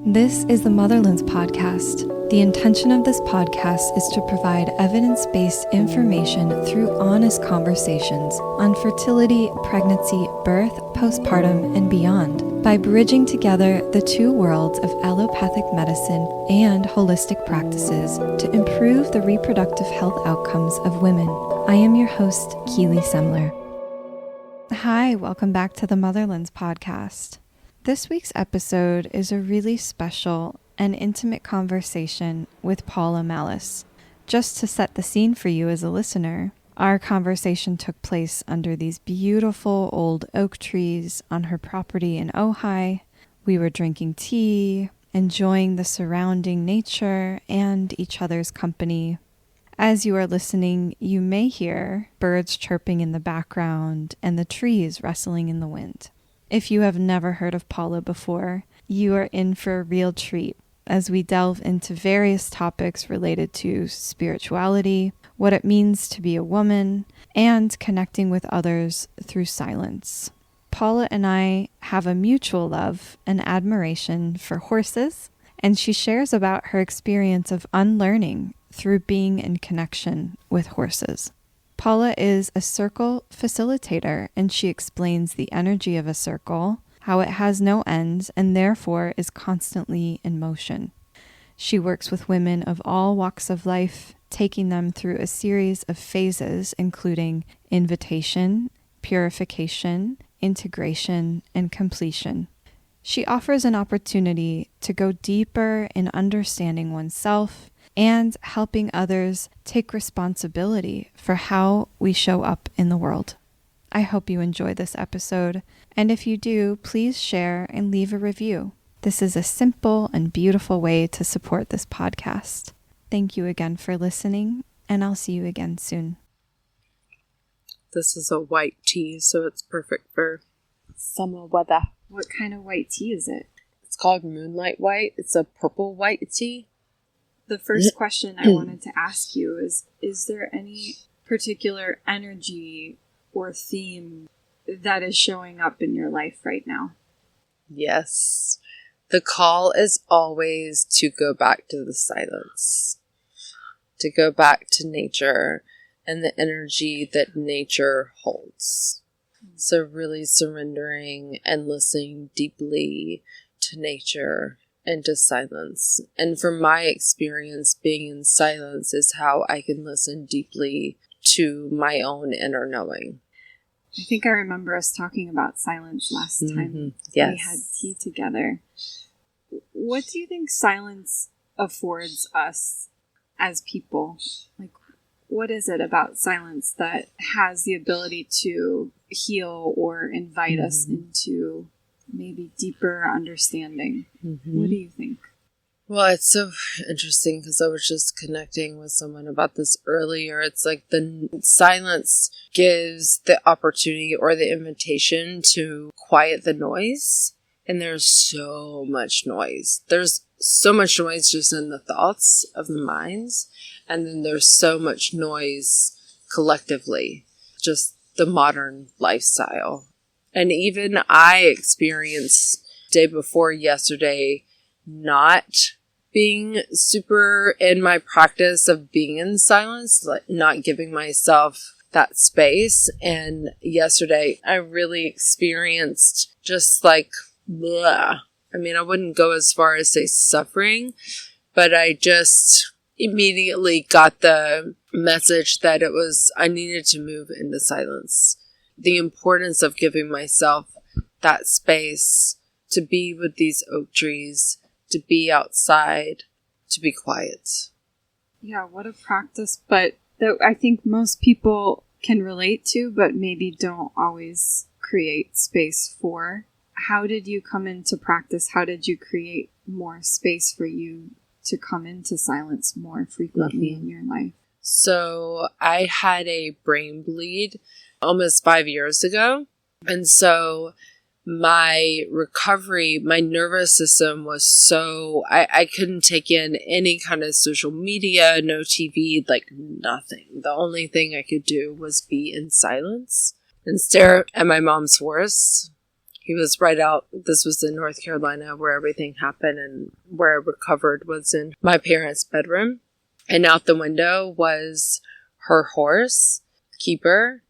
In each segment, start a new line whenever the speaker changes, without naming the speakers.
This is the Motherlands podcast. The intention of this podcast is to provide evidence-based information through honest conversations on fertility, pregnancy, birth, postpartum, and beyond by bridging together the two worlds of allopathic medicine and holistic practices to improve the reproductive health outcomes of women. I am your host, Keely Semler. Hi, welcome back to the Motherlands podcast. This week's episode is a really special and intimate conversation with Paula Mallis. Just to set the scene for you as a listener, our conversation took place under these beautiful old oak trees on her property in Ojai. We were drinking tea, enjoying the surrounding nature and each other's company. As you are listening, you may hear birds chirping in the background and the trees rustling in the wind. If you have never heard of Paula before, you are in for a real treat as we delve into various topics related to spirituality, what it means to be a woman, and connecting with others through silence. Paula and I have a mutual love and admiration for horses, and she shares about her experience of unlearning through being in connection with horses. Paula is a circle facilitator, and she explains the energy of a circle, how it has no end and therefore is constantly in motion. She works with women of all walks of life, taking them through a series of phases, including invitation, purification, integration, and completion. She offers an opportunity to go deeper in understanding oneself and helping others take responsibility for how we show up in the world. I hope you enjoy this episode, and if you do, please share and leave a review. This is a simple and beautiful way to support this podcast. Thank you again for listening, and I'll see you again soon.
This is a white tea, so it's perfect for summer weather.
What kind of white tea is it?
It's called Moonlight White. It's a purple white tea.
The first question I wanted to ask you is there any particular energy or theme that is showing up in your life right now?
Yes. The call is always to go back to the silence, to go back to nature and the energy that nature holds. So really surrendering and listening deeply to nature and to silence. And from my experience, being in silence is how I can listen deeply to my own inner knowing.
I think I remember us talking about silence last time
Yes.
we had tea together. What do you think silence affords us as people? Like, what is it about silence that has the ability to heal or invite us into maybe deeper understanding? What do you think?
Well, it's so interesting because I was just connecting with someone about this earlier. It's like the silence gives the opportunity or the invitation to quiet the noise. And there's so much noise. There's so much noise just in the thoughts of the minds. And then there's so much noise collectively, just the modern lifestyle. And even I experienced day before yesterday not being super in my practice of being in silence, like not giving myself that space. And yesterday I really experienced just like, blah. I mean, I wouldn't go as far as say suffering, but I just immediately got the message that I needed to move into silence. The importance of giving myself that space to be with these oak trees, to be outside, to be quiet.
Yeah, what a practice, but that I think most people can relate to, but maybe don't always create space for. How did you come into practice? How did you create more space for you to come into silence more frequently in your life?
So I had a brain bleed almost 5 years ago. And so my recovery, my nervous system was so, I couldn't take in any kind of social media, no TV, like nothing. The only thing I could do was be in silence and stare at my mom's horse, He was right out. This was in North Carolina where everything happened, and where I recovered was in my parents' bedroom. And out the window was her horse, Keeper.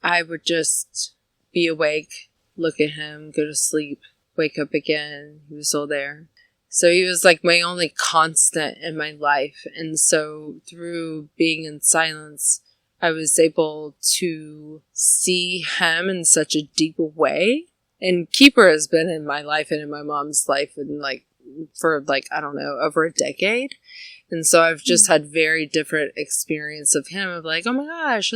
I would just be awake, look at him, go to sleep, wake up again. He was still there. So he was like my only constant in my life. And so through being in silence, I was able to see him in such a deep way. And Keeper has been in my life and in my mom's life for I don't know, over a decade. And so I've just had very different experience of him of like, oh my gosh,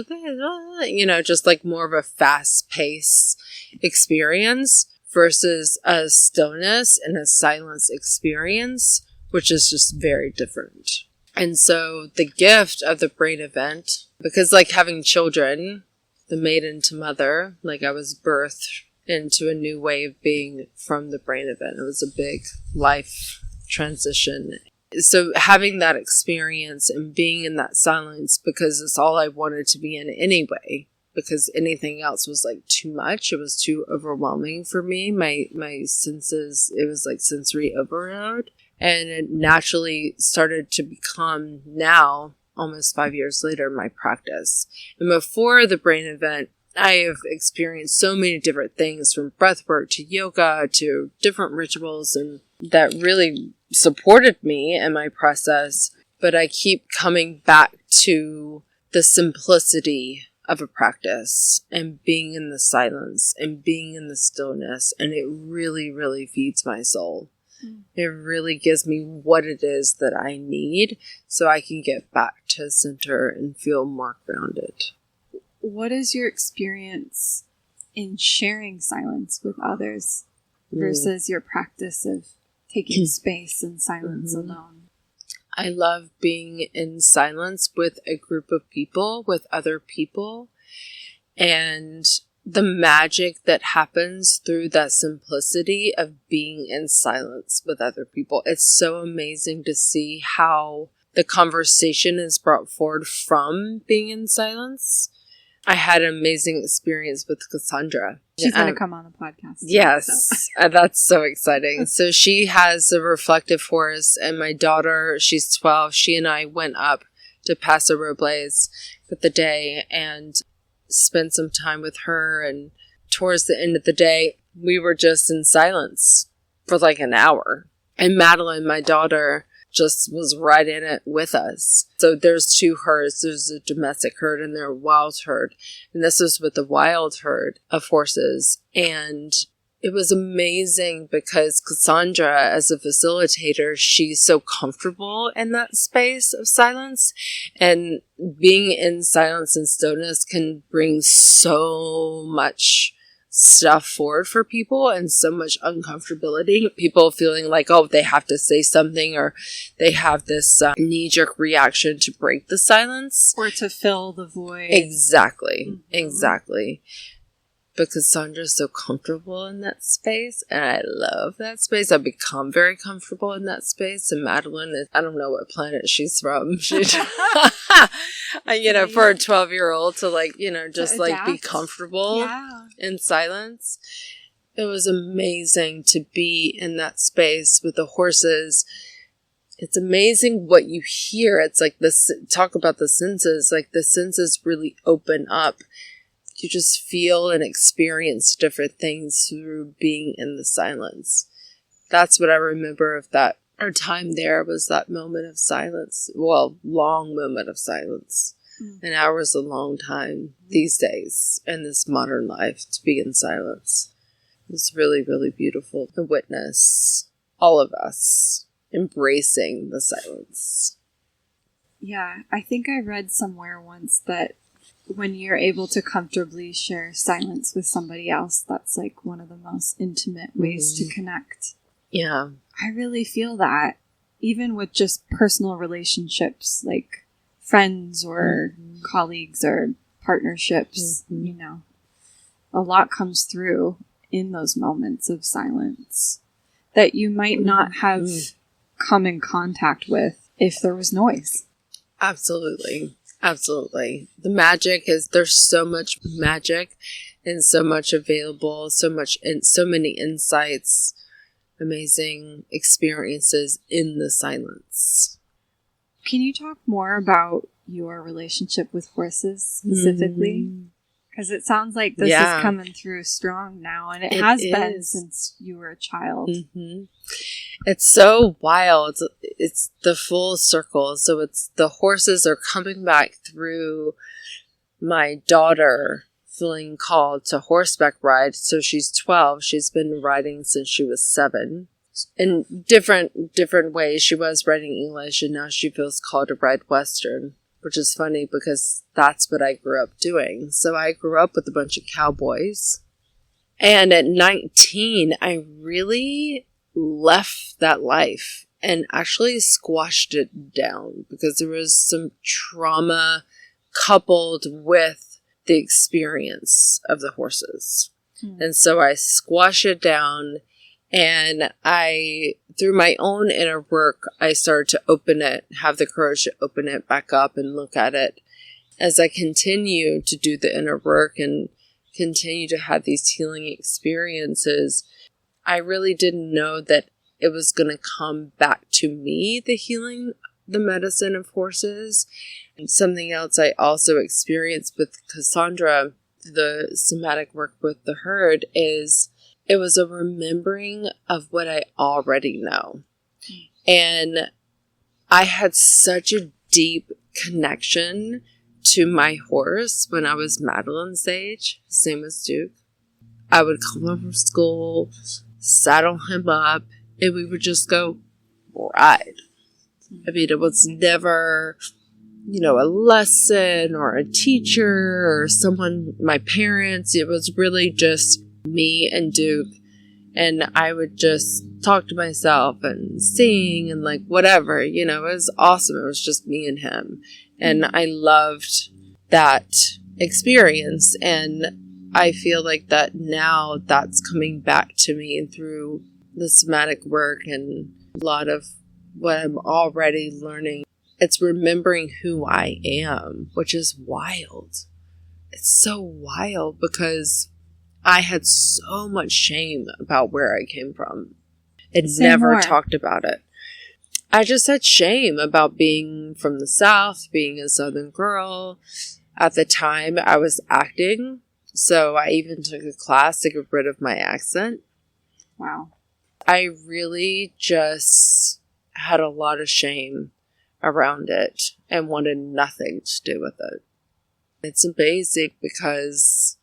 just like more of a fast pace experience versus a stillness and a silence experience, which is just very different. And so the gift of the brain event, because like having children, the maiden to mother, like I was birthed into a new way of being from the brain event. It was a big life transition. So having that experience and being in that silence, because it's all I wanted to be in anyway, because anything else was like too much. It was too overwhelming for me. My senses, it was like sensory overload. And it naturally started to become now, almost 5 years later, my practice. And before the brain event, I have experienced so many different things, from breath work to yoga to different rituals, and that really supported me in my process. But I keep coming back to the simplicity of a practice and being in the silence and being in the stillness. And it really, really feeds my soul. It really gives me what it is that I need so I can get back to center and feel more grounded.
What is your experience in sharing silence with others versus your practice of taking space and silence alone?
I love being in silence with a group of people, with other people, and the magic that happens through that simplicity of being in silence with other people. It's so amazing to see how the conversation is brought forward from being in silence. I had an amazing experience with Cassandra.
She's going to come on the podcast.
Yes, that's so exciting. So she has a reflective force, and my daughter, she's 12. She and I went up to Paso Robles for the day and spent some time with her. And towards the end of the day, we were just in silence for like an hour. And Madeline, my daughter, just was right in it with us. So there's two herds. There's a domestic herd and there's a wild herd. And this was with the wild herd of horses. And it was amazing because Cassandra, as a facilitator, she's so comfortable in that space of silence. And being in silence and stillness can bring so much stuff forward for people and so much uncomfortability. People feeling like, oh, they have to say something, or they have this knee-jerk reaction to break the silence.
Or to fill the void.
Exactly. Exactly. But Cassandra's so comfortable in that space, and I love that space. I've become very comfortable in that space. And Madeline is, I don't know what planet she's from. She's, for a 12-year-old to just be comfortable in silence. It was amazing to be in that space with the horses. It's amazing what you hear. It's like this, talk about the senses, like the senses really open up. You just feel and experience different things through being in the silence. That's what I remember of that. Our time there was that moment of silence. Well, long moment of silence. An hour is a long time these days in this modern life to be in silence. It's really, really beautiful to witness all of us embracing the silence.
Yeah, I think I read somewhere once that when you're able to comfortably share silence with somebody else, that's like one of the most intimate ways to connect.
Yeah.
I really feel that, even with just personal relationships, like friends or colleagues or partnerships, a lot comes through in those moments of silence that you might not have come in contact with if there was noise.
Absolutely. Absolutely. The magic is, there's so much magic and so much available, so many insights, amazing experiences in the silence.
Can you talk more about your relationship with horses specifically? Because it sounds like this is coming through strong now, and it has been since you were a child.
Mm-hmm. It's so wild. It's the full circle. So it's the horses are coming back through my daughter feeling called to horseback ride. So she's 12. She's been riding since she was 7. In different ways. She was riding English, and now she feels called to ride Western, which is funny because that's what I grew up doing. So I grew up with a bunch of cowboys. And at 19, I really left that life and actually squashed it down because there was some trauma coupled with the experience of the horses. And so I squashed it down, and through my own inner work, I started to open it, have the courage to open it back up and look at it. As I continue to do the inner work and continue to have these healing experiences, I really didn't know that it was going to come back to me, the healing, the medicine of horses. And something else I also experienced with Cassandra, the somatic work with the herd, is it was a remembering of what I already know. And I had such a deep connection to my horse when I was Madeline's age, same as Duke. I would come home from school, saddle him up, and we would just go ride. I mean, it was never, a lesson or a teacher or someone, my parents. It was really just me and Duke. And I would just talk to myself and sing and whatever, it was awesome. It was just me and him. And I loved that experience. And I feel like that now that's coming back to me through the somatic work and a lot of what I'm already learning. It's remembering who I am, which is wild. It's so wild because I had so much shame about where I came from and never talked about it. I just had shame about being from the South, being a Southern girl. At the time, I was acting, so I even took a class to get rid of my accent.
Wow.
I really just had a lot of shame around it and wanted nothing to do with it. It's amazing because,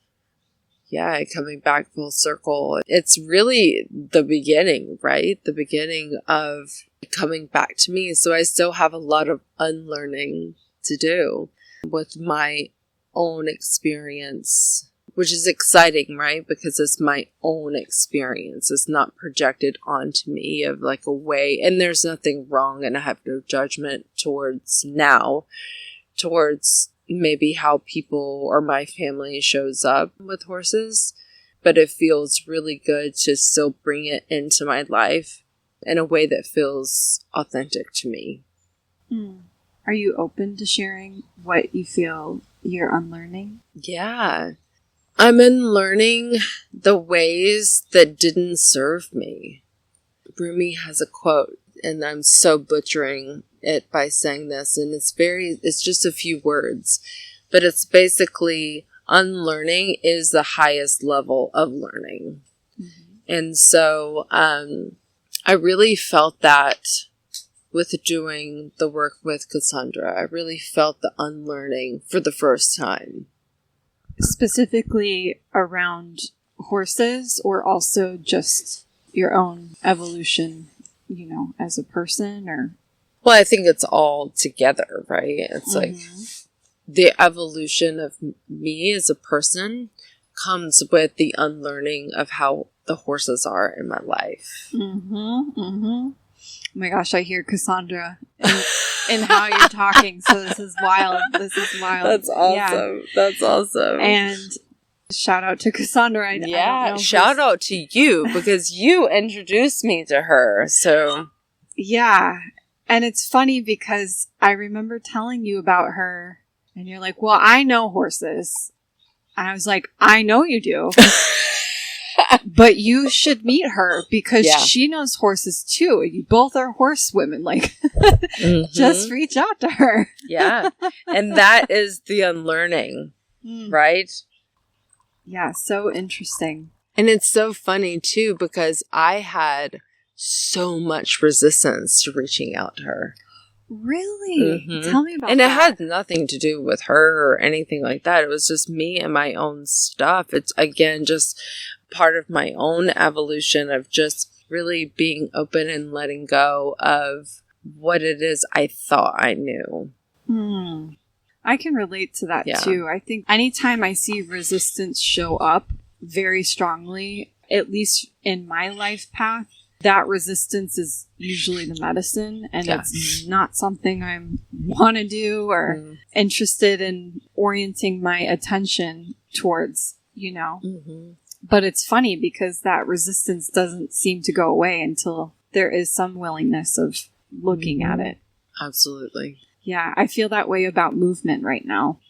coming back full circle, it's really the beginning, right? The beginning of coming back to me. So I still have a lot of unlearning to do with my own experience, which is exciting, right? Because it's my own experience. It's not projected onto me of a way, and there's nothing wrong, and I have no judgment towards maybe how people or my family shows up with horses, but it feels really good to still bring it into my life in a way that feels authentic to me.
Are you open to sharing what you feel you're unlearning?
Yeah. I'm unlearning the ways that didn't serve me. Rumi has a quote, and I'm so butchering it by saying this, and it's just a few words, but it's basically unlearning is the highest level of learning. And so I really felt that with doing the work with Cassandra. I really felt the unlearning for the first time.
Specifically around horses, or also just your own evolution, as a person? Or
Well, I think it's all together, right? It's the evolution of me as a person comes with the unlearning of how the horses are in my life.
Oh my gosh, I hear Cassandra in how you're talking. So this is wild.
That's awesome. Yeah. That's awesome.
And shout out to Cassandra. I don't know
shout out to you because you introduced me to her. So
yeah. And it's funny because I remember telling you about her and you're like, well, I know horses. And I was like, I know you do. But you should meet her because she knows horses too. You both are horsewomen. Like, just reach out to her.
Yeah. And that is the unlearning, right?
Yeah, so interesting.
And it's so funny too, because I had so much resistance to reaching out to her.
Really? Tell me about that.
And it had nothing to do with her or anything like that. It was just me and my own stuff. It's, again, just part of my own evolution of just really being open and letting go of what it is I thought I knew.
I can relate to that too. I think anytime I see resistance show up very strongly, at least in my life path, that resistance is usually the medicine, and it's not something I want to do or interested in orienting my attention towards, you know. But it's funny because that resistance doesn't seem to go away until there is some willingness of looking at it.
Absolutely.
Yeah, I feel that way about movement right now.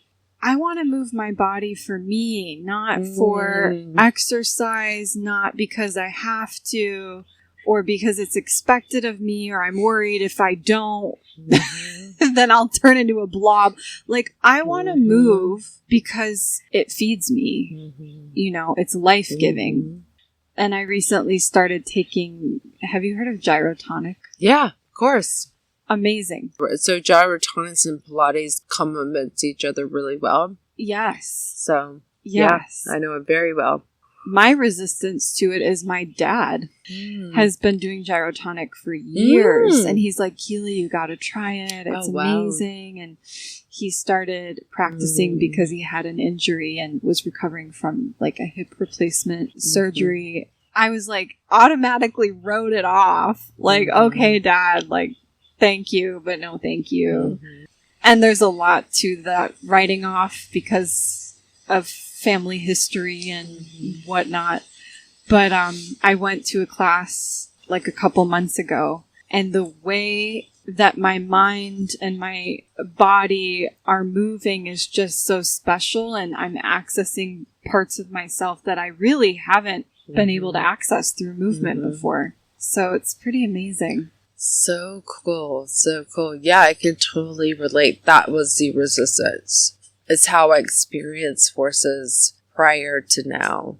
I want to move my body for me, not for exercise, not because I have to, or because it's expected of me, or I'm worried if I don't, then I'll turn into a blob. Like, I want to move because it feeds me. You know, it's life-giving. And I recently started taking, have you heard of gyrotonic?
Yeah, of course.
Amazing.
So gyrotonics and Pilates complement each other really well.
Yes.
So,
yes.
Yeah, I know it very well.
My resistance to it is my dad has been doing gyrotonic for years. And he's like, Keely, you got to try it. It's amazing. And he started practicing because he had an injury and was recovering from like a hip replacement surgery. I was like, automatically wrote it off. Like, okay, Dad, like, thank you, but no thank you. And there's a lot to that writing off because of family history and whatnot. But I went to a class like a couple months ago, and the way that my mind and my body are moving is just so special, and I'm accessing parts of myself that I really haven't been able to access through movement before. So it's pretty amazing.
So cool. So cool. Yeah, I can totally relate. That was the resistance. It's how I experienced horses prior to now.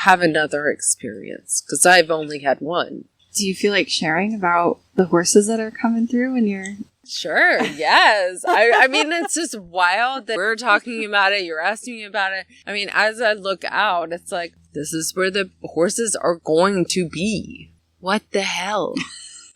Have another experience, because I've only had one.
Do you feel like sharing about the horses that are coming through when you're...
Sure, yes. I mean, it's just wild that we're talking about it, you're asking me about it. I mean, as I look out, it's like, this is where the horses are going to be. What the hell?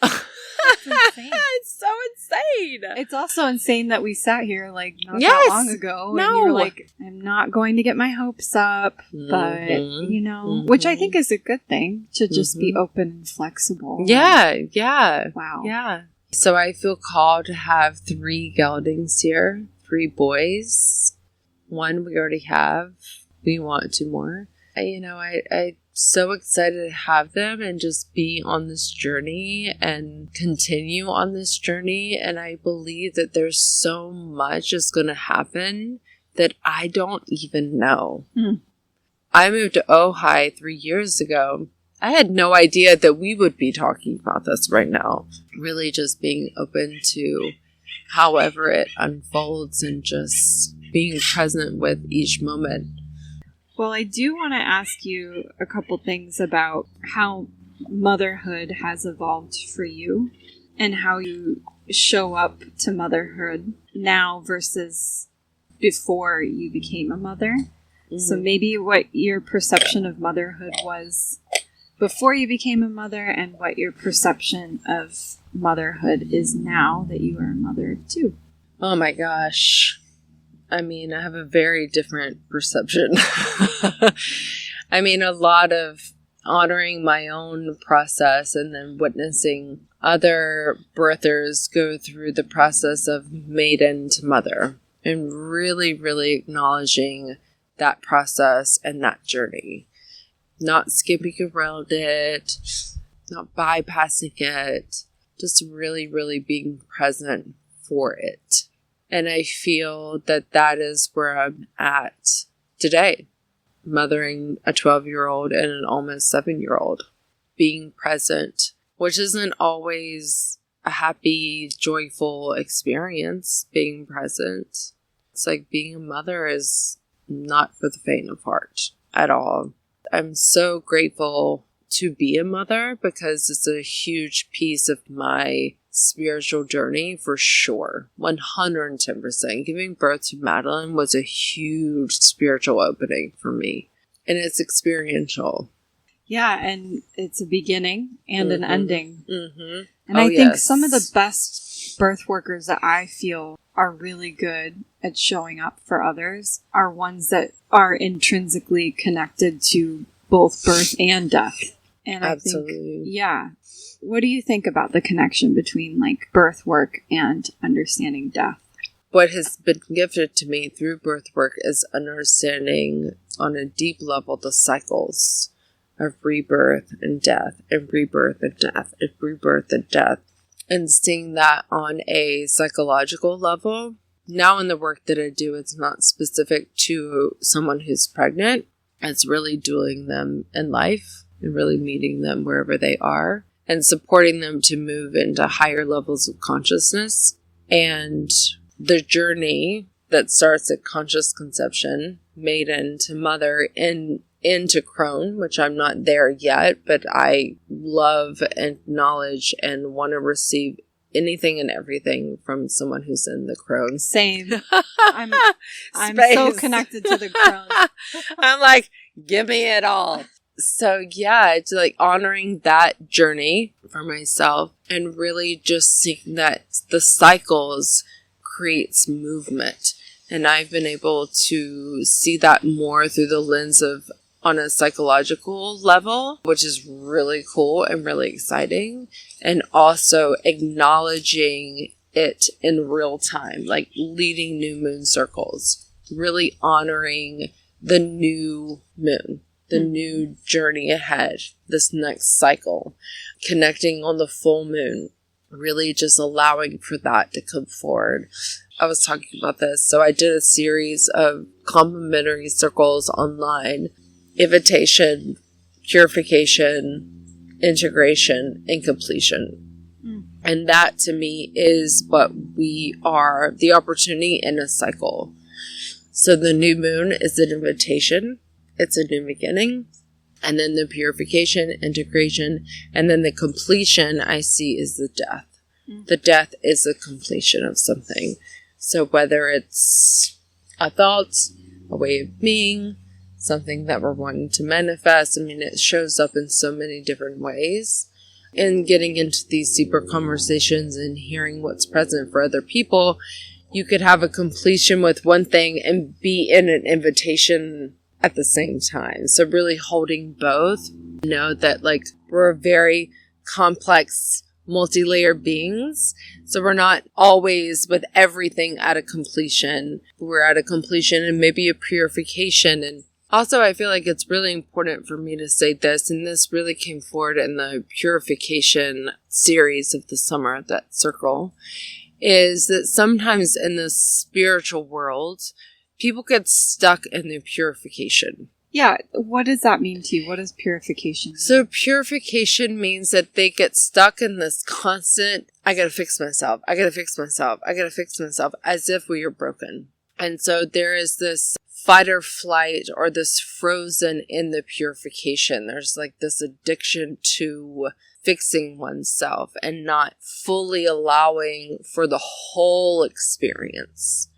It's insane.
It's so insane.
It's also insane that we sat here like not that long ago and you were like, I'm not going to get my hopes up, but you know, which I think is a good thing, to just be open and flexible.
Yeah.
Wow.
Yeah. So I feel called to have 3 geldings here, 3 boys. 1 we already have. We want 2 more. I so excited to have them and just be on this journey and continue on this journey. And I believe that there's so much is going to happen that I don't even know. I moved to Ojai 3 years ago. I had no idea that we would be talking about this right now. Really just being open to however it unfolds and just being present with each moment.
Well, I do want to ask you a couple things about how motherhood has evolved for you and how you show up to motherhood now versus before you became a mother. So maybe what your perception of motherhood was before you became a mother and what your perception of motherhood is now that you are a mother too.
Oh my gosh. I mean, I have a very different perception. I mean, a lot of honoring my own process and then witnessing other birthers go through the process of maiden to mother and really, really acknowledging that process and that journey. Not skipping around it, not bypassing it, just really, really being present for it. And I feel that that is where I'm at today, mothering a 12-year-old and an almost 7-year-old, being present, which isn't always a happy, joyful experience, being present. It's like being a mother is not for the faint of heart at all. I'm so grateful to be a mother because it's a huge piece of my spiritual journey for sure. 110%. Giving birth to Madeline was a huge spiritual opening for me. And it's experiential.
Yeah, and it's a beginning and an ending.
Mm-hmm.
And I think some of the best birth workers that I feel are really good at showing up for others are ones that are intrinsically connected to both birth and death. And
Absolutely.
I think, yeah. What do you think about the connection between like birth work and understanding death?
What has been gifted to me through birth work is understanding on a deep level the cycles of rebirth and death, and rebirth and death, and rebirth and death, and seeing that on a psychological level. Now in the work that I do, it's not specific to someone who's pregnant. It's really doing them in life and really meeting them wherever they are and supporting them to move into higher levels of consciousness. And the journey that starts at conscious conception, maiden to mother, and into crone, which I'm not there yet, but I love and acknowledge and want to receive anything and everything from someone who's in the crone.
Same. I'm so connected to the crone.
I'm like, give me it all. So yeah, it's like honoring that journey for myself and really just seeing that the cycles creates movement. And I've been able to see that more through the lens of on a psychological level, which is really cool and really exciting. And also acknowledging it in real time, like leading new moon circles, really honoring the new moon, the new journey ahead, this next cycle, connecting on the full moon, really just allowing for that to come forward. I was talking about this. So I did a series of complementary circles online: invitation, purification, integration, and completion. And that to me is what we are, the opportunity in a cycle. So the new moon is an invitation. It's a new beginning. And then the purification, integration, and then the completion I see is the death. The death is the completion of something. So whether it's a thought, a way of being, something that we're wanting to manifest, I mean, it shows up in so many different ways. And getting into these deeper conversations and hearing what's present for other people, you could have a completion with one thing and be in an invitation at the same time. So really holding both. Know that like we're very complex, multi-layered beings. So we're not always with everything at a completion. We're at a completion and maybe a purification. And also I feel like it's really important for me to say this, and this really came forward in the purification series of the summer, that circle, is that sometimes in the spiritual world, people get stuck in the purification.
Yeah, what does that mean to you? What is purification?
So purification means that they get stuck in this constant, I gotta fix myself, I gotta fix myself, I gotta fix myself, as if we are broken. And so there is this fight or flight, or this frozen in the purification. There's like this addiction to fixing oneself and not fully allowing for the whole experience.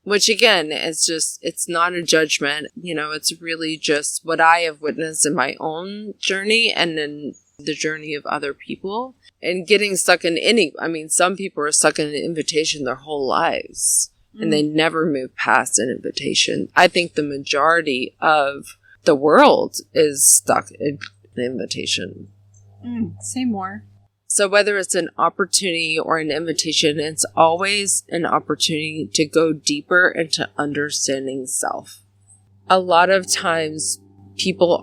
Which again, it's not a judgment, it's really just what I have witnessed in my own journey and in the journey of other people. And getting stuck in some people are stuck in an invitation their whole lives and they never move past an invitation. I think the majority of the world is stuck in an invitation.
Say more.
So whether it's an opportunity or an invitation, it's always an opportunity to go deeper into understanding self. A lot of times people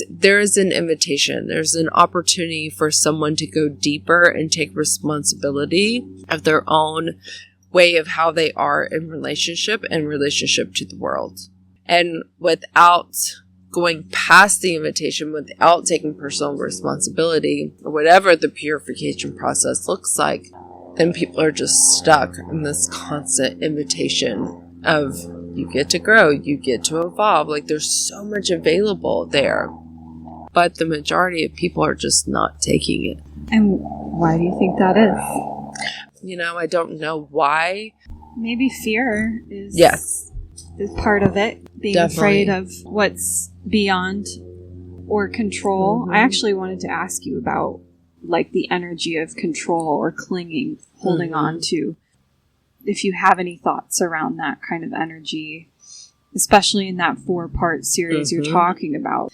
there is an invitation. There's an opportunity for someone to go deeper and take responsibility of their own way of how they are in relationship and relationship to the world. And without going past the invitation, without taking personal responsibility, or whatever the purification process looks like, then people are just stuck in this constant invitation of you get to grow, you get to evolve. Like there's so much available there. But the majority of people are just not taking it.
And why do you think that is?
I don't know why.
Maybe fear is part of it. Being
Definitely.
afraid of what's beyond or control.
Mm-hmm.
I actually wanted to ask you about like the energy of control or clinging, holding on to. If you have any thoughts around that kind of energy, especially in that 4-part series you're talking about.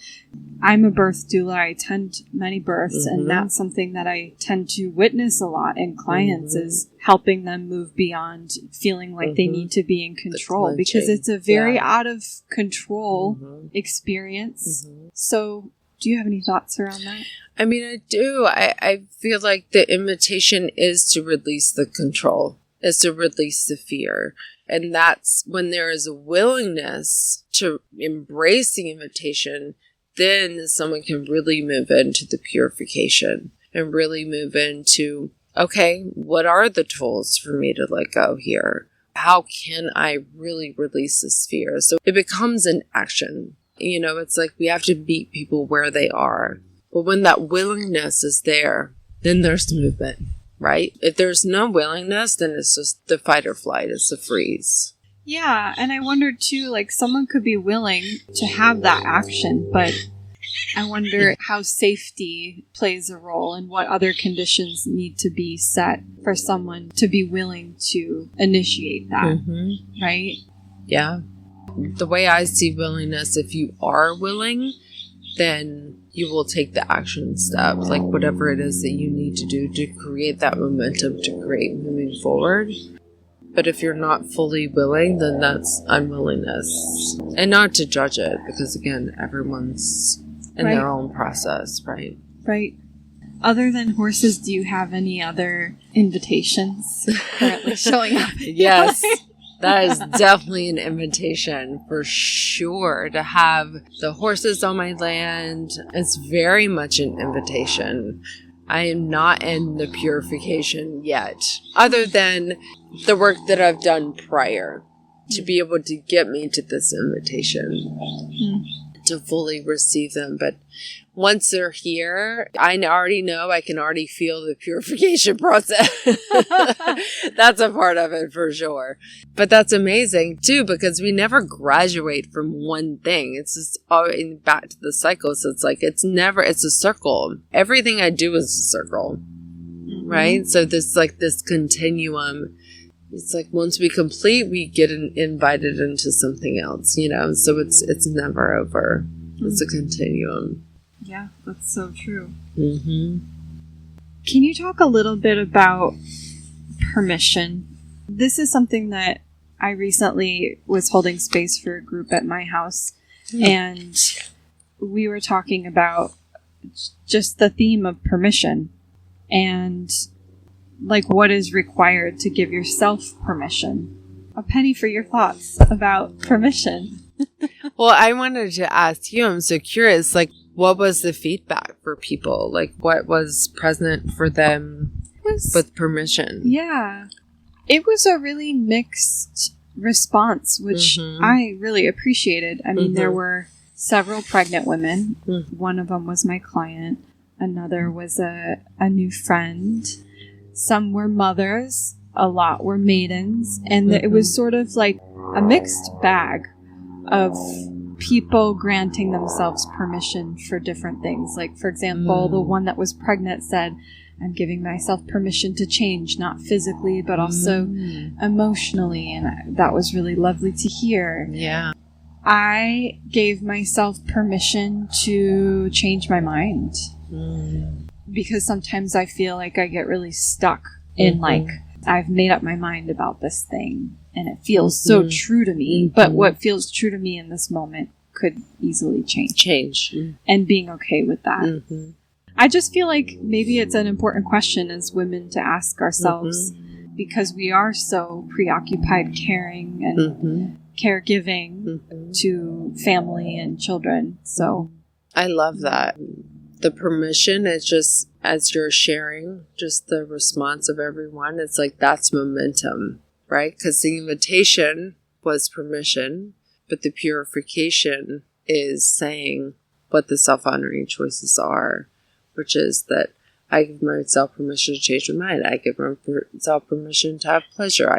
I'm a birth doula. I attend many births, and that's something that I tend to witness a lot in clients is helping them move beyond feeling like they need to be in control, because it's a very out of control experience. So do you have any thoughts around that?
I mean, I do. I feel like the invitation is to release the control, is to release the fear. And that's when there is a willingness to embrace the invitation, then someone can really move into the purification and really move into, okay, what are the tools for me to let go here? How can I really release this fear? So it becomes an action. It's like we have to meet people where they are. But when that willingness is there, then there's movement. Right? If there's no willingness, then it's just the fight or flight. It's the freeze.
Yeah, and I wondered too, like someone could be willing to have that action, but I wonder how safety plays a role and what other conditions need to be set for someone to be willing to initiate that, right?
Yeah. The way I see willingness, if you are willing, then you will take the action step, like whatever it is that you need to do to create that momentum to create moving forward. But if you're not fully willing, then that's unwillingness. And not to judge it, because again, everyone's in their own process, right?
Right. Other than horses, do you have any other invitations currently showing up?
Yes. That is definitely an invitation for sure. To have the horses on my land is very much an invitation. I am not in the purification yet, other than the work that I've done prior to be able to get me to this invitation to fully receive them. But once they're here, I already know, I can already feel the purification process. That's a part of it for sure. But that's amazing too, because we never graduate from one thing. It's just always back to the cycle. So it's like, it's a circle. Everything I do is a circle, right? So this continuum. It's like once we complete, we get invited into something else, so it's never over. It's a continuum.
Yeah, that's so true.
Mm-hmm.
Can you talk a little bit about permission? This is something that I recently was holding space for a group at my house, and we were talking about just the theme of permission and like what is required to give yourself permission. A penny for your thoughts about permission.
Well, I wanted to ask you, I'm so curious, like, what was the feedback for people? Like, what was present for them with permission?
Yeah. It was a really mixed response, which I really appreciated. I mean, there were several pregnant women. One of them was my client. Another was a new friend. Some were mothers. A lot were maidens. And it was sort of like a mixed bag of people granting themselves permission for different things. Like, for example, the one that was pregnant said, I'm giving myself permission to change, not physically, but also emotionally. And that was really lovely to hear.
Yeah.
I gave myself permission to change my mind. Because sometimes I feel like I get really stuck in like, I've made up my mind about this thing and it feels so true to me. But what feels true to me in this moment could easily change. And being okay with that. I just feel like maybe it's an important question as women to ask ourselves, because we are so preoccupied caring and caregiving to family and children. So
I love that. The permission is just, as you're sharing, just the response of everyone. It's like, that's momentum, right? Because the invitation was permission, but the purification is saying what the self-honoring choices are, which is that I give myself permission to change my mind. I give myself permission to have pleasure.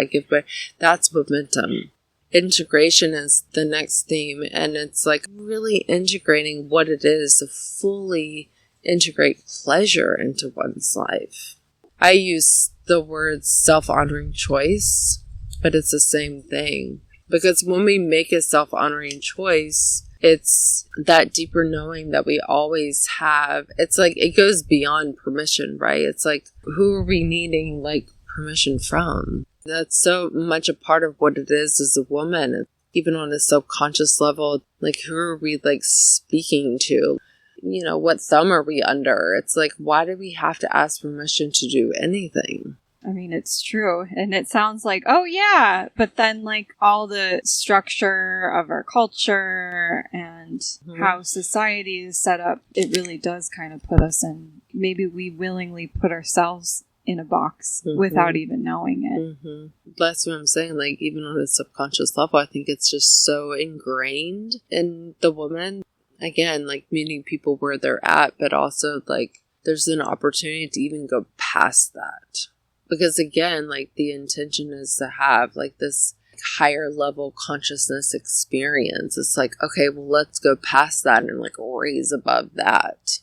That's momentum. Integration is the next theme, and it's like really integrating what it is to fully integrate pleasure into one's life. I use the word self-honoring choice, but it's the same thing. Because when we make a self-honoring choice, it's that deeper knowing that we always have. It's like, it goes beyond permission, right? It's like, who are we needing like permission from? That's so much a part of what it is as a woman. Even on a subconscious level, like, who are we like speaking to? You know, what thumb are we under? It's like, why do we have to ask permission to do anything?
I mean, it's true. And it sounds like, oh yeah, but then like all the structure of our culture and how society is set up, it really does kind of put us in, maybe we willingly put ourselves in a box without even knowing it.
That's what I'm saying. Like, even on a subconscious level, I think it's just so ingrained in the woman. Again, like meeting people where they're at, but also like there's an opportunity to even go past that. Because again, like the intention is to have like this higher level consciousness experience. It's like, okay, well, let's go past that and like raise above that.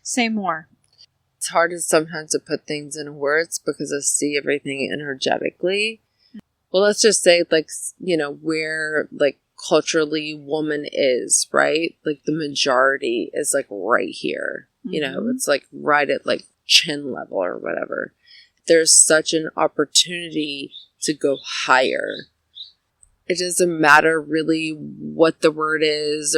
Say more.
It's hard sometimes to put things in words because I see everything energetically. Well, let's just say like, you know, where like culturally woman is, right? Like the majority is like right here. You know, it's like right at like chin level or whatever. There's such an opportunity to go higher. It doesn't matter really what the word is,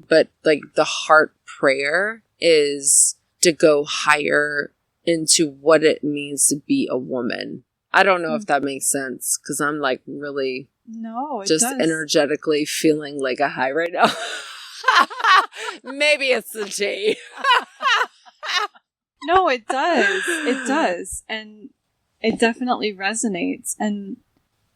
but like the heart prayer is to go higher into what it means to be a woman. I don't know if that makes sense, because I'm like really energetically feeling like a high right now. Maybe it's the tea.
No, it does. It does. And it definitely resonates. And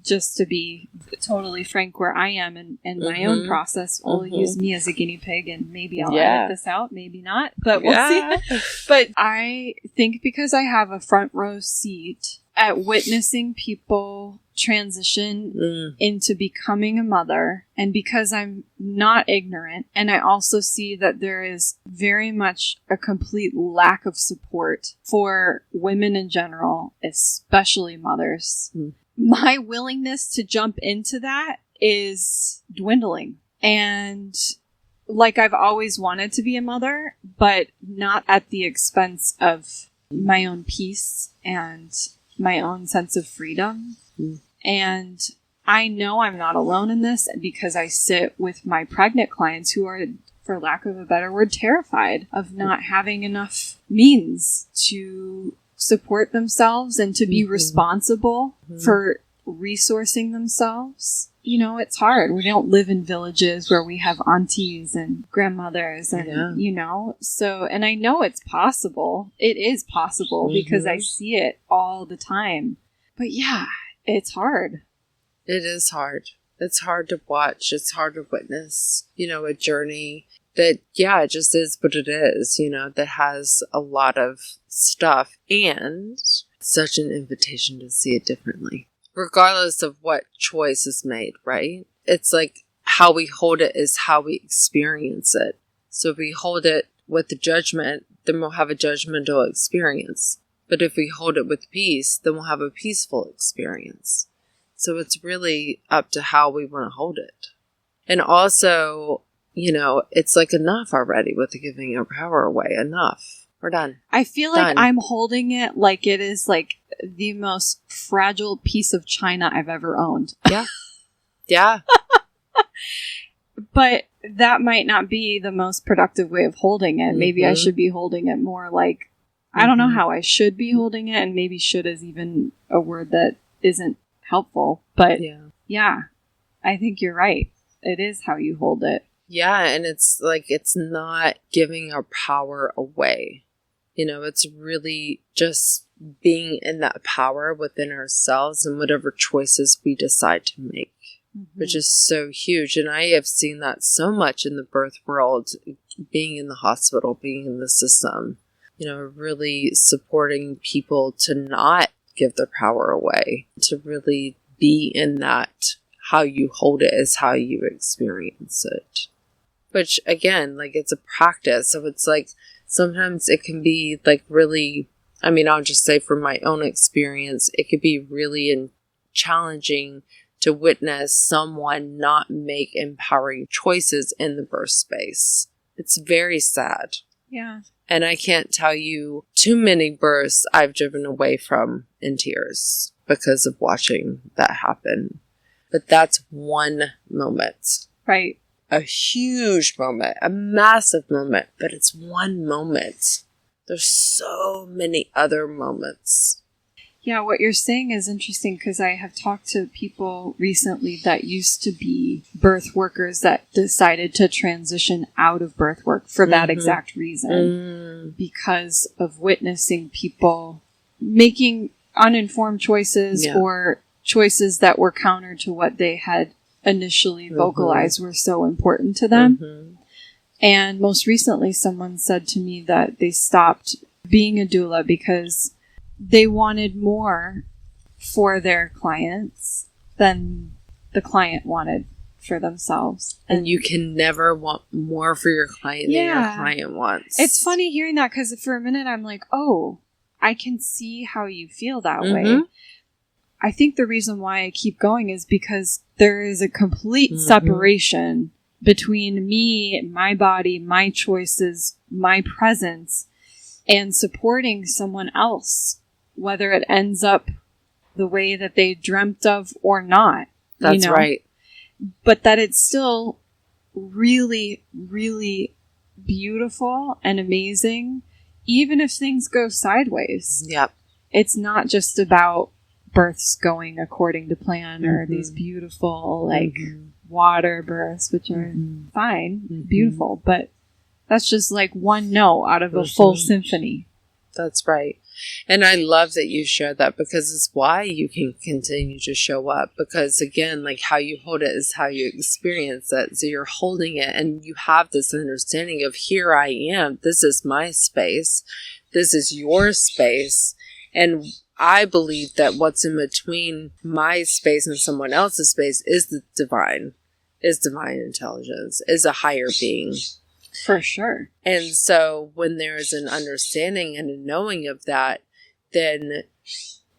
just to be totally frank, where I am in my own process, will use me as a guinea pig, and maybe I'll edit this out, maybe not, but we'll see. But I think because I have a front row seat at witnessing people transition into becoming a mother, and because I'm not ignorant, and I also see that there is very much a complete lack of support for women in general, especially mothers, my willingness to jump into that is dwindling. And like, I've always wanted to be a mother, but not at the expense of my own peace and my own sense of freedom. And I know I'm not alone in this, because I sit with my pregnant clients who are, for lack of a better word, terrified of not having enough means to support themselves and to be responsible for resourcing themselves. You know, it's hard. We don't live in villages where we have aunties and grandmothers and, you know, so, and I know it's possible. It is possible because I see it all the time. But yeah, it's hard.
It is hard. It's hard to watch. It's hard to witness, you know, a journey that, yeah, it just is what it is, you know, that has a lot of stuff and such an invitation to see it differently, regardless of what choice is made, right? It's like how we hold it is how we experience it. So if we hold it with the judgment, then we'll have a judgmental experience. But if we hold it with peace, then we'll have a peaceful experience. So it's really up to how we want to hold it. And also, you know, it's like enough already with the giving your power away. Enough. We're done.
I feel like I'm holding it like it is like the most fragile piece of china I've ever owned.
Yeah. Yeah.
But that might not be the most productive way of holding it. Maybe I should be holding it more like, I don't know how I should be holding it, and maybe should is even a word that isn't helpful. But Yeah, I think you're right. It is how you hold it.
Yeah, and it's like, it's not giving our power away. You know, it's really just being in that power within ourselves and whatever choices we decide to make, which is so huge. And I have seen that so much in the birth world, being in the hospital, being in the system, you know, really supporting people to not give their power away, to really be in that. How you hold it is how you experience it. Which, again, like, it's a practice. So it's like, sometimes it can be like really, I mean, I'll just say from my own experience, it could be really challenging to witness someone not make empowering choices in the birth space. It's very sad.
Yeah.
And I can't tell you too many births I've driven away from in tears because of watching that happen. But that's one moment.
Right.
A huge moment, a massive moment, but it's one moment. There's so many other moments.
Yeah, what you're saying is interesting because I have talked to people recently that used to be birth workers that decided to transition out of birth work for that exact reason. Because of witnessing people making uninformed choices or choices that were counter to what they had initially vocalized were so important to them. And most recently, someone said to me that they stopped being a doula because they wanted more for their clients than the client wanted for themselves.
And you can never want more for your client than your client wants.
It's funny hearing that because for a minute I'm like, oh, I can see how you feel that way. I think the reason why I keep going is because there is a complete separation between me, my body, my choices, my presence, and supporting someone else, whether it ends up the way that they dreamt of or not.
That's right.
But that it's still really, really beautiful and amazing, even if things go sideways.
Yep.
It's not just about births going according to plan or these beautiful, like, water births, which are fine, beautiful, but that's just like one note out of a full symphony.
That's right. And I love that you shared that because it's why you can continue to show up. Because again, like, how you hold it is how you experience it. So you're holding it and you have this understanding of, here I am. This is my space. This is your space. And I believe that what's in between my space and someone else's space is the divine intelligence, is a higher being.
For sure.
And so when there's an understanding and a knowing of that, then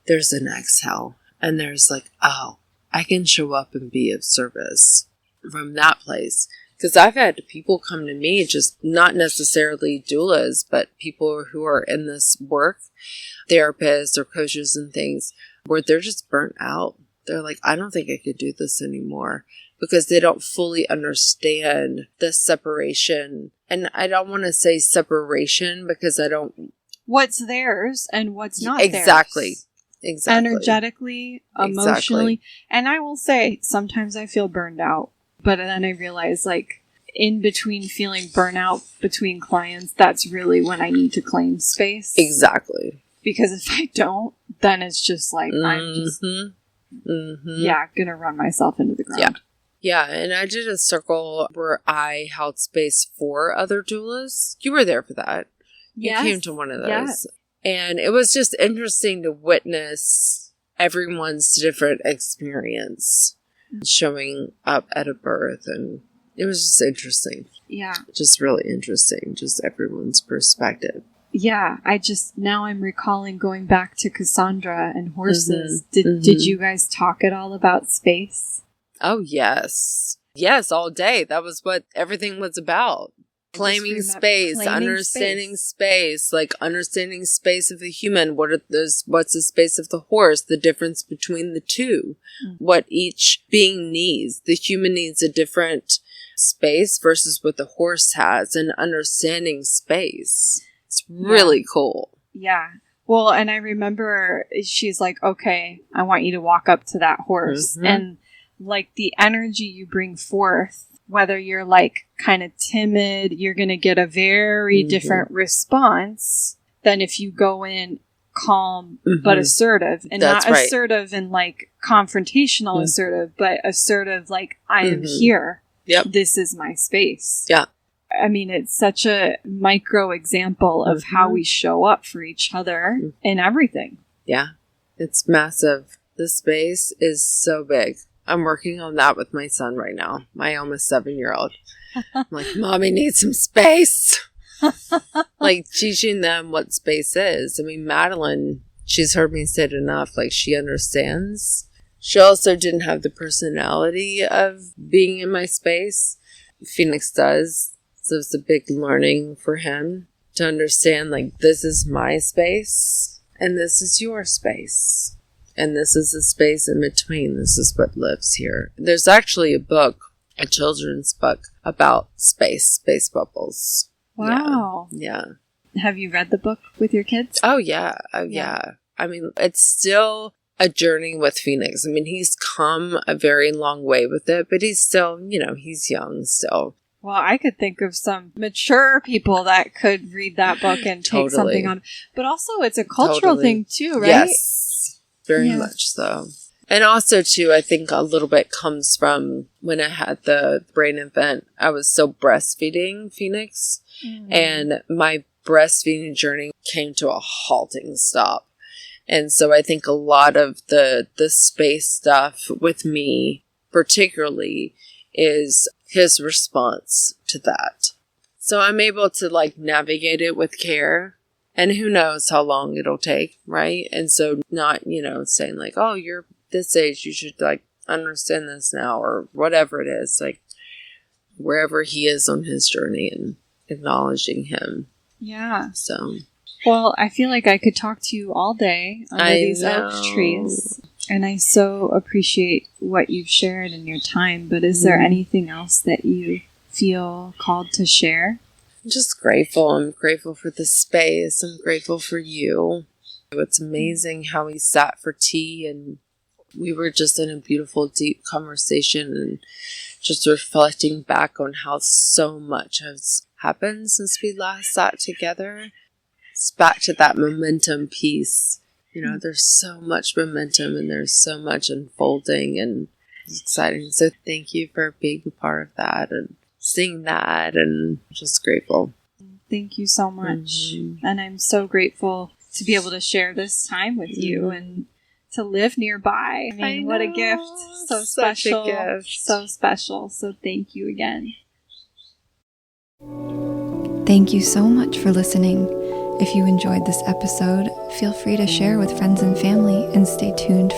there's an exhale. And there's like, oh, I can show up and be of service from that place. Because I've had people come to me, just not necessarily doulas, but people who are in this work, therapists or coaches and things, where they're just burnt out. They're like, I don't think I could do this anymore. Because they don't fully understand the separation. And I don't want to say separation because I don't...
What's theirs and what's not
Exactly.
theirs.
Exactly.
Energetically, emotionally. And I will say, sometimes I feel burned out. But then I realize, like, in between feeling burnout between clients, that's really when I need to claim space.
Exactly.
Because if I don't, then it's just like, I'm just, gonna run myself into the ground.
Yeah. Yeah, and I did a circle where I held space for other doulas. You were there for that.
Yes.
You came to one of those.
Yes.
And it was just interesting to witness everyone's different experience showing up at a birth. And it was just interesting.
Yeah.
Just really interesting. Just everyone's perspective.
Yeah, now I'm recalling going back to Cassandra and horses. Did you guys talk at all about space?
Oh, yes. Yes, all day. That was what everything was about. Claiming space, understanding space, like understanding space of the human. What's the space of the horse? The difference between the two. What each being needs. The human needs a different space versus what the horse has, and understanding space. It's really cool.
Yeah. Well, and I remember she's like, okay, I want you to walk up to that horse. And like the energy you bring forth, whether you're like kind of timid, you're going to get a very different response than if you go in calm but assertive, and
That's
not
right.
assertive and like confrontational assertive, but assertive like, I am here.
Yep.
This is my space.
Yeah.
I mean, it's such a micro example of how we show up for each other in everything.
Yeah. It's massive. The space is so big. I'm working on that with my son right now, my almost 7-year-old. I'm like, Mommy needs some space. Like, teaching them what space is. I mean, Madeline, she's heard me say it enough. Like, she understands. She also didn't have the personality of being in my space. Phoenix does. So it's a big learning for him to understand, like, this is my space and this is your space. And this is the space in between. This is what lives here. There's actually a book, a children's book, about space bubbles.
Wow.
Yeah.
Have you read the book with your kids?
Oh, yeah. Oh, yeah. I mean, it's still a journey with Phoenix. I mean, he's come a very long way with it, but he's still, you know, he's young still.
Well, I could think of some mature people that could read that book and take something on. But also, it's a cultural thing too, right?
Yes, very much so. And also, too, I think a little bit comes from when I had the brain event. I was still breastfeeding Phoenix, and my breastfeeding journey came to a halting stop. And so I think a lot of the space stuff with me, particularly, is his response to that. So I'm able to like navigate it with care, and who knows how long it'll take, right? And so not, you know, saying like, oh, you're this age, you should like understand this now, or whatever it is, like wherever he is on his journey and acknowledging him.
Yeah.
So,
well, I feel like I could talk to you all day under these oak trees. And I so appreciate what you've shared in your time, but is there anything else that you feel called to share?
I'm just grateful. I'm grateful for the space. I'm grateful for you. It's amazing how we sat for tea and we were just in a beautiful, deep conversation and just reflecting back on how so much has happened since we last sat together. It's back to that momentum piece. You know, there's so much momentum and there's so much unfolding, and it's exciting. So thank you for being a part of that and seeing that, and I'm just grateful.
Thank you so much. And I'm so grateful to be able to share this time with you and to live nearby. I mean, what a gift. So special.
Such a gift.
So special. So thank you again.
Thank you so much for listening. If you enjoyed this episode, feel free to share with friends and family, and stay tuned